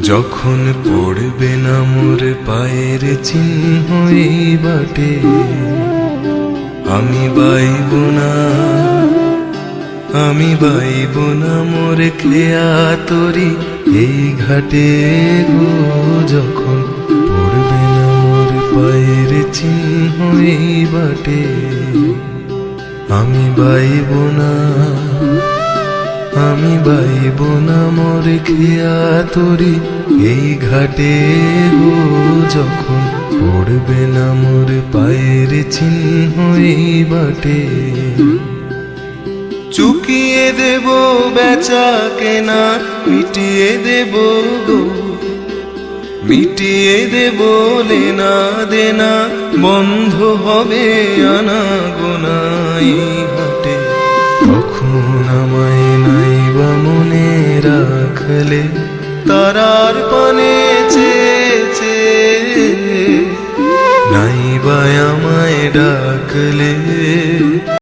যখন পড়বে না মোর পায়ের চিহ্ন এই বাটে, আমি বাইব না, আমি বাইব না মোর খেয়া তরি এই ঘাটে গো। যখন পড়বে না মোর পায়ের চিহ্ন এই বাটে, আমি বাইব না, আমি বাইব না মোর খেয়া তরি এই ঘাটে গো। যখন পড়বে না মোর পায়ের চিহ্ন এই বাটে, চুকিয়ে দেব বেচা কেনা, মিটিয়ে দেব গো, মিটিয়ে দেব লেনা দেনা, বন্ধ হবে আনা গোনা এই হাটে। তখন আমায় নাইবা মনে রাখলে, তারার পানে চেয়ে নাইবা আমায় ডাকলে,